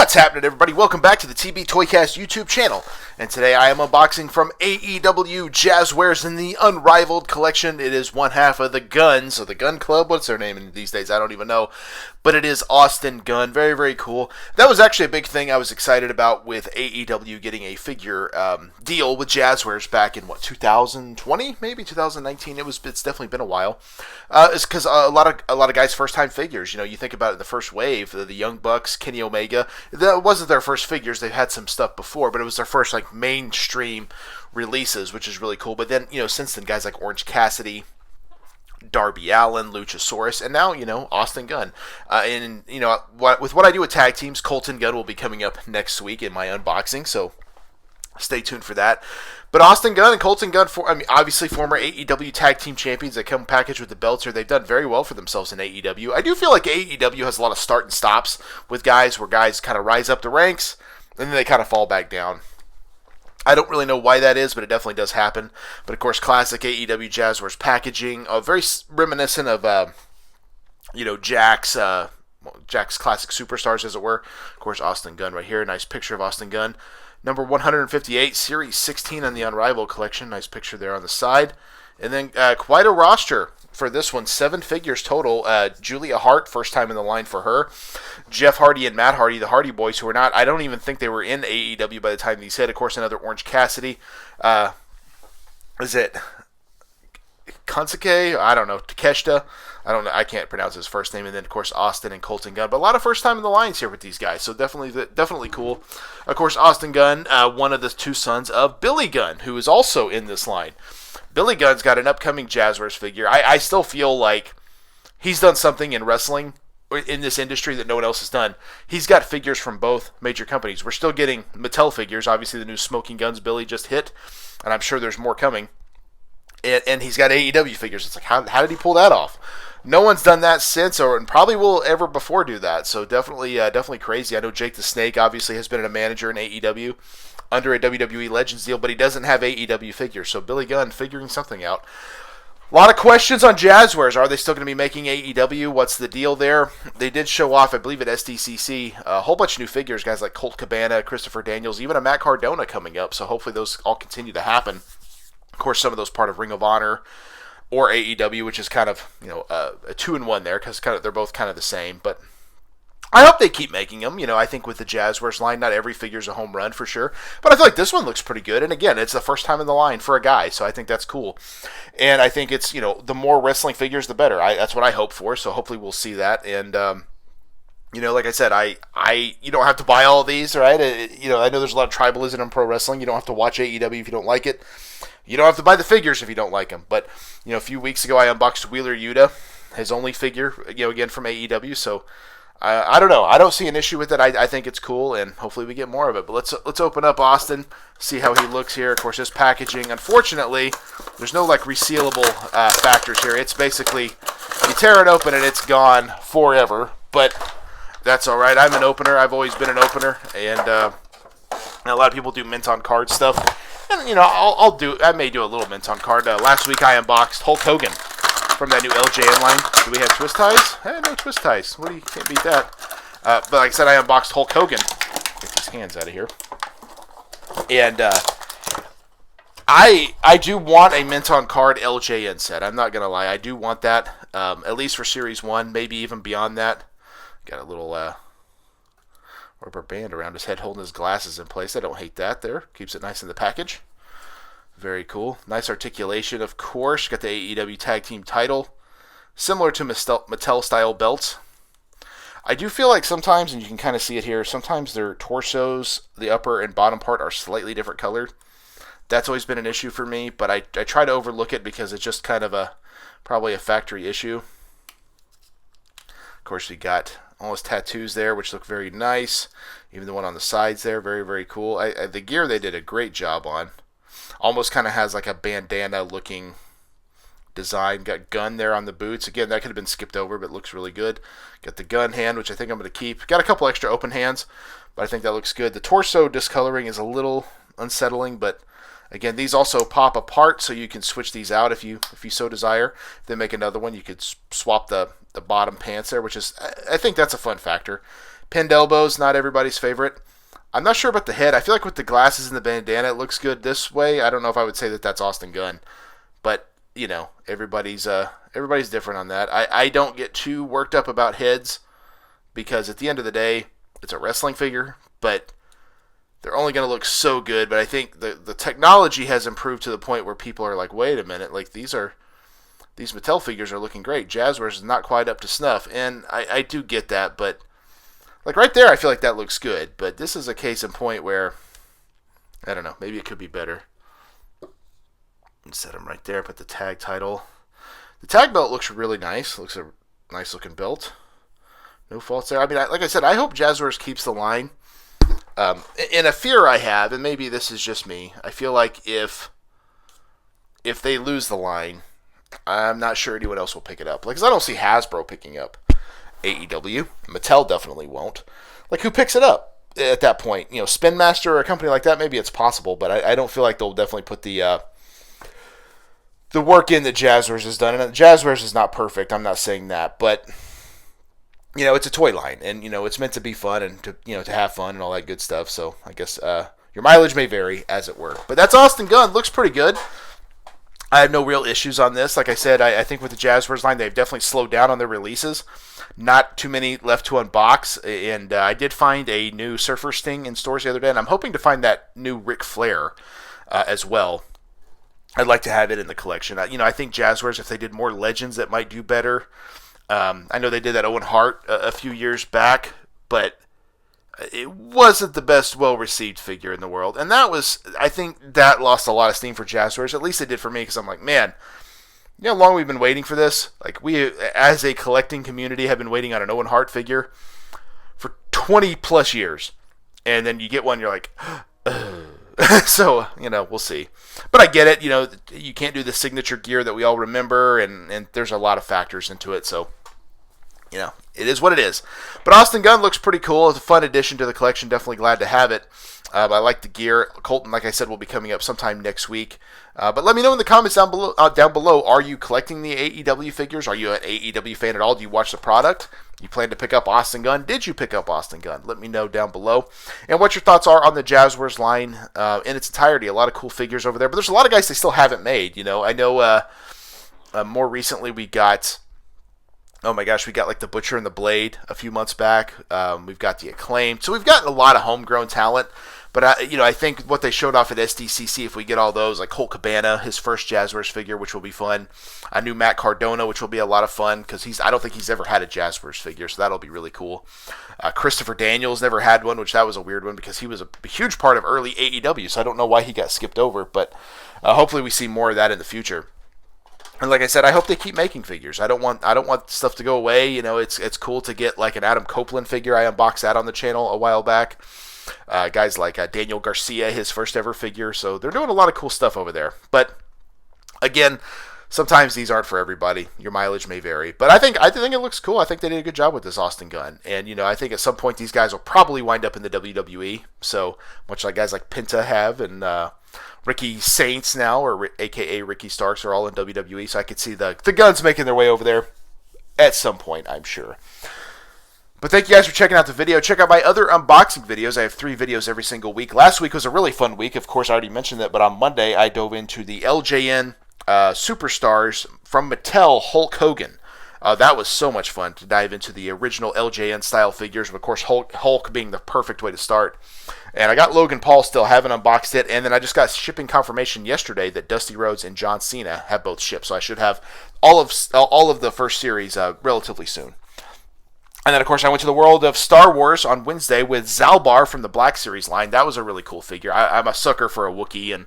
What's happening, everybody? Welcome back to the TB Toycast YouTube channel. And today I am unboxing from AEW Jazwares in the Unrivaled collection. It is one half of the Gunn, so the Gunn Club. What's their name these days? I don't even know. But it is Austin Gunn. Very, very cool. That was actually a big thing I was excited about with AEW getting a figure deal with Jazwares back in, 2020? Maybe 2019? It's definitely been a while. It's because a lot of guys' first-time figures. You know, you think about it, the first wave, the Young Bucks, Kenny Omega. That wasn't their first figures. They've had some stuff before, but it was their first mainstream releases, which is really cool. But then, since then, guys like Orange Cassidy, Darby Allin, Luchasaurus, and now, Austin Gunn. With what I do with tag teams, Colton Gunn will be coming up next week in my unboxing, so stay tuned for that. But Austin Gunn and Colton Gunn, obviously former AEW tag team champions that come packaged with the belts here. They've done very well for themselves in AEW. I do feel like AEW has a lot of start and stops with guys, where guys kind of rise up the ranks, and then they kind of fall back down. I don't really know why that is, but it definitely does happen. But of course, classic AEW Jazwares packaging, very reminiscent of, Jack's classic superstars, as it were. Of course, Austin Gunn right here. Nice picture of Austin Gunn. Number 158, Series 16 on the Unrivaled collection. Nice picture there on the side. And then quite a roster for this one. 7 figures total. Julia Hart, first time in the line for her. Jeff Hardy and Matt Hardy, the Hardy Boys, who are not, I don't even think they were in AEW by the time these hit. Of course, another Orange Cassidy. Is it Kansuke? I don't know. Takeshita? I don't know. I can't pronounce his first name. And then, of course, Austin and Colton Gunn. But a lot of first time in the lines here with these guys. So definitely cool. Of course, Austin Gunn, one of the 2 sons of Billy Gunn, who is also in this line. Billy Gunn's got an upcoming Jazwares figure. I still feel like he's done something in wrestling, in this industry, that no one else has done. He's got figures from both major companies. We're still getting Mattel figures. Obviously, the new Smoking Guns Billy just hit, and I'm sure there's more coming. And he's got AEW figures. It's like, how did he pull that off? No one's done that since, and probably will ever before do that. So definitely crazy. I know Jake the Snake obviously has been a manager in AEW under a WWE Legends deal, but he doesn't have AEW figures. So Billy Gunn figuring something out. A lot of questions on Jazwares. Are they still going to be making AEW? What's the deal there? They did show off, I believe, at SDCC, a whole bunch of new figures, guys like Colt Cabana, Christopher Daniels, even a Matt Cardona coming up. So hopefully those all continue to happen. Of course, some of those part of Ring of Honor or AEW, which is kind of, a 2-in-1 there, because they're both kind of the same. But I hope they keep making them. I think with the Jazwares line, not every figure's a home run for sure. But I feel like this one looks pretty good. And again, it's the first time in the line for a guy, so I think that's cool. And I think it's, the more wrestling figures, the better. That's what I hope for, so hopefully we'll see that. And, like I said, you don't have to buy all of these, right? I know there's a lot of tribalism in pro wrestling. You don't have to watch AEW if you don't like it. You don't have to buy the figures if you don't like them. But, a few weeks ago I unboxed Wheeler Yuta, his only figure, again from AEW. So, I don't know. I don't see an issue with it. I think it's cool, and hopefully we get more of it. But let's open up Austin, see how he looks here. Of course, this packaging, unfortunately, there's no resealable factors here. It's basically, you tear it open and it's gone forever. But that's all right. I'm an opener. I've always been an opener, and a lot of people do mint on card stuff. And I may do a little mint on card. Last week I unboxed Hulk Hogan from that new LJN line. Do we have twist ties? No twist ties. Can't beat that. But like I said, I unboxed Hulk Hogan. Get these hands out of here. And I do want a mint on card LJN set. I'm not gonna lie. I do want that. At least for Series 1, maybe even beyond that. Got a little rubber band around his head holding his glasses in place. I don't hate that there. Keeps it nice in the package. Very cool. Nice articulation, of course. Got the AEW Tag Team title. Similar to Mattel-style belts. I do feel like sometimes, and you can kind of see it here, sometimes their torsos, the upper and bottom part, are slightly different colored. That's always been an issue for me, but I try to overlook it because it's just kind of probably a factory issue. Of course, we got all his tattoos there, which look very nice. Even the one on the sides there, very, very cool. The gear they did a great job on. Almost kind of has like a bandana-looking design. Got Gunn there on the boots. Again, that could have been skipped over, but looks really good. Got the Gunn hand, which I think I'm going to keep. Got a couple extra open hands, but I think that looks good. The torso discoloring is a little unsettling, but again, these also pop apart, so you can switch these out if you so desire. Then make another one. You could swap the bottom pants there, which is, I think that's a fun factor. Pinned elbows, not everybody's favorite. I'm not sure about the head. I feel like with the glasses and the bandana, it looks good this way. I don't know if I would say that that's Austin Gunn, but everybody's different on that. I don't get too worked up about heads because at the end of the day, it's a wrestling figure, but they're only going to look so good. But I think the technology has improved to the point where people are like, wait a minute, like these Mattel figures are looking great. Jazwares is not quite up to snuff, and I do get that, but like right there, I feel like that looks good. But this is a case in point where, I don't know, maybe it could be better. Set them right there, put the tag title. The tag belt looks really nice. Looks a nice looking belt. No faults there. I mean, like I said, I hope Jazwares keeps the line. And a fear I have, and maybe this is just me, I feel like if they lose the line, I'm not sure anyone else will pick it up. Like, 'cause I don't see Hasbro picking up AEW. Mattel definitely won't. Like, who picks it up at that point? Spin Master or a company like that, maybe it's possible, but I don't feel like they'll definitely put the work in that Jazwares has done. And Jazwares is not perfect, I'm not saying that, but it's a toy line, and it's meant to be fun and to have fun and all that good stuff. So I guess your mileage may vary, as it were. But that's Austin Gunn. Looks pretty good. I have no real issues on this. Like I said, I think with the Jazwares line, they've definitely slowed down on their releases. Not too many left to unbox, and I did find a new Surfer Sting in stores the other day, and I'm hoping to find that new Ric Flair as well. I'd like to have it in the collection. I think Jazwares, if they did more Legends, that might do better. I know they did that Owen Hart a few years back, but it wasn't the best well-received figure in the world. And I think that lost a lot of steam for Jazwares. At least it did for me, because I'm like, man, how long we've been waiting for this? Like, we, as a collecting community, have been waiting on an Owen Hart figure for 20 plus years. And then you get one, you're like, so, we'll see. But I get it, you can't do the signature gear that we all remember, and there's a lot of factors into it, so, it is what it is. But Austin Gunn looks pretty cool. It's a fun addition to the collection. Definitely glad to have it. I like the gear. Colton, like I said, will be coming up sometime next week. But let me know in the comments down below. Are you collecting the AEW figures? Are you an AEW fan at all? Do you watch the product? You plan to pick up Austin Gunn? Did you pick up Austin Gunn? Let me know down below. And what your thoughts are on the Jazwares line in its entirety. A lot of cool figures over there. But there's a lot of guys they still haven't made. I know more recently we got... Oh my gosh, we got like the Butcher and the Blade a few months back. We've got the Acclaimed. So we've gotten a lot of homegrown talent. But, I think what they showed off at SDCC, if we get all those, like Colt Cabana, his first Jazwares figure, which will be fun. A new Matt Cardona, which will be a lot of fun, because I don't think he's ever had a Jazwares figure, so that'll be really cool. Christopher Daniels never had one, which that was a weird one, because he was a huge part of early AEW, so I don't know why he got skipped over. But hopefully we see more of that in the future. And like I said, I hope they keep making figures. I don't want stuff to go away. It's cool to get like an Adam Copeland figure. I unboxed that on the channel a while back. Guys like Daniel Garcia, his first ever figure. So they're doing a lot of cool stuff over there. But again, sometimes these aren't for everybody. Your mileage may vary. But I think it looks cool. I think they did a good job with this Austin Gunn. And I think at some point these guys will probably wind up in the WWE. So much like guys like Penta have, and Ricky Saints now, or a.k.a. Ricky Starks, are all in WWE, so I could see the Guns making their way over there at some point, I'm sure. But thank you guys for checking out the video. Check out my other unboxing videos. I have 3 videos every single week. Last week was a really fun week. Of course, I already mentioned that, but on Monday, I dove into the LJN Superstars from Mattel Hulk Hogan. That was so much fun to dive into the original LJN style figures, of course Hulk being the perfect way to start. And I got Logan Paul still, haven't unboxed it, and then I just got shipping confirmation yesterday that Dusty Rhodes and John Cena have both shipped, so I should have all of the first series relatively soon. And then, of course, I went to the world of Star Wars on Wednesday with Zalbar from the Black Series line. That was a really cool figure. I'm a sucker for a Wookiee, and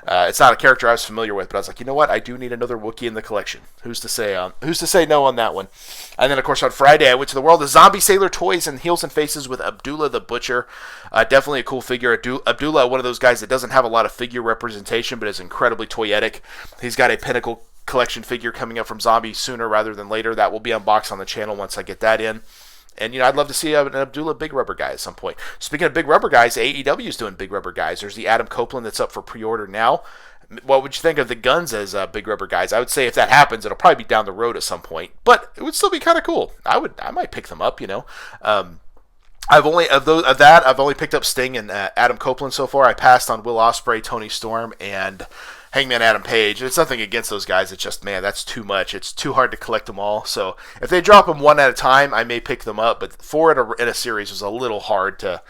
it's not a character I was familiar with, but I was like, you know what? I do need another Wookiee in the collection. Who's to say no on that one? And then, of course, on Friday, I went to the world of Zombie Sailor toys and Heels and Faces with Abdullah the Butcher. Definitely a cool figure. Abdullah, one of those guys that doesn't have a lot of figure representation, but is incredibly toyetic. He's got a Pinnacle collection figure coming up from Zombie sooner rather than later. That will be unboxed on the channel once I get that in. And, I'd love to see an Abdullah Big Rubber guy at some point. Speaking of Big Rubber guys, AEW is doing Big Rubber guys. There's the Adam Copeland that's up for pre-order now. What would you think of the Guns as Big Rubber guys? I would say if that happens, it'll probably be down the road at some point. But it would still be kind of cool. I might pick them up, I've only picked up Sting and Adam Copeland so far. I passed on Will Ospreay, Tony Storm, and Hangman Adam Page. It's nothing against those guys. It's just, man, that's too much. It's too hard to collect them all. So if they drop them one at a time, I may pick them up. But 4 in a series is a little hard to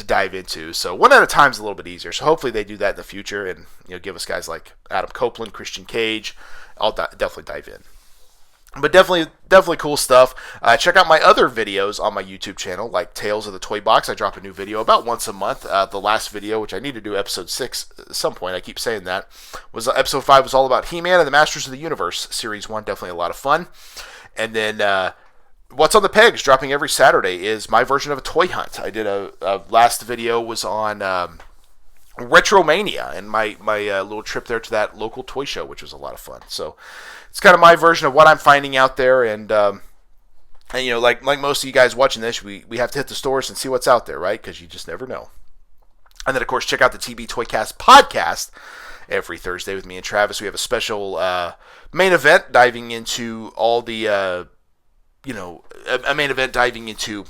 dive into. So one at a time is a little bit easier. So hopefully they do that in the future and give us guys like Adam Copeland, Christian Cage. I'll definitely dive in. But definitely cool stuff. Check out my other videos on my YouTube channel, like Tales of the Toy Box. I drop a new video about once a month. The last video, which I need to do episode 6 at some point, I keep saying that, was episode 5 was all about He-Man and the Masters of the Universe. Series 1, definitely a lot of fun. And then What's on the Pegs, dropping every Saturday, is my version of a toy hunt. I did a last video was on Retromania and my little trip there to that local toy show, which was a lot of fun. So it's kind of my version of what I'm finding out there, and like most of you guys watching this, we have to hit the stores and see what's out there, right? Because you just never know. And then, of course, check out the TB Toycast podcast every Thursday with me and Travis. We have a special main event diving into all the, a main event diving into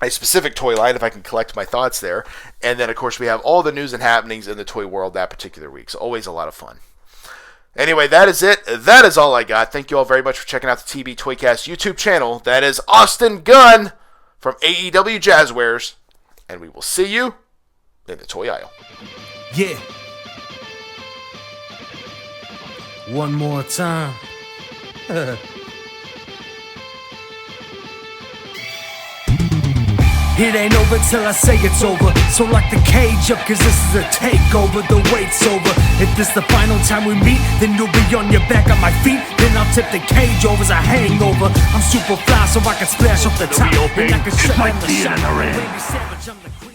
a specific toy line, if I can collect my thoughts there. And then, of course, we have all the news and happenings in the toy world that particular week. So always a lot of fun. Anyway, that is it. That is all I got. Thank you all very much for checking out the TB Toycast YouTube channel. That is Austin Gunn from AEW Jazwares. And we will see you in the toy aisle. Yeah. One more time. It ain't over till I say it's over. So lock the cage up, cause this is a takeover. The wait's over. If this the final time we meet, then you'll be on your back on my feet. Then I'll tip the cage over as a hangover. I'm super fly so I can splash off the top. And I can shut down the shot.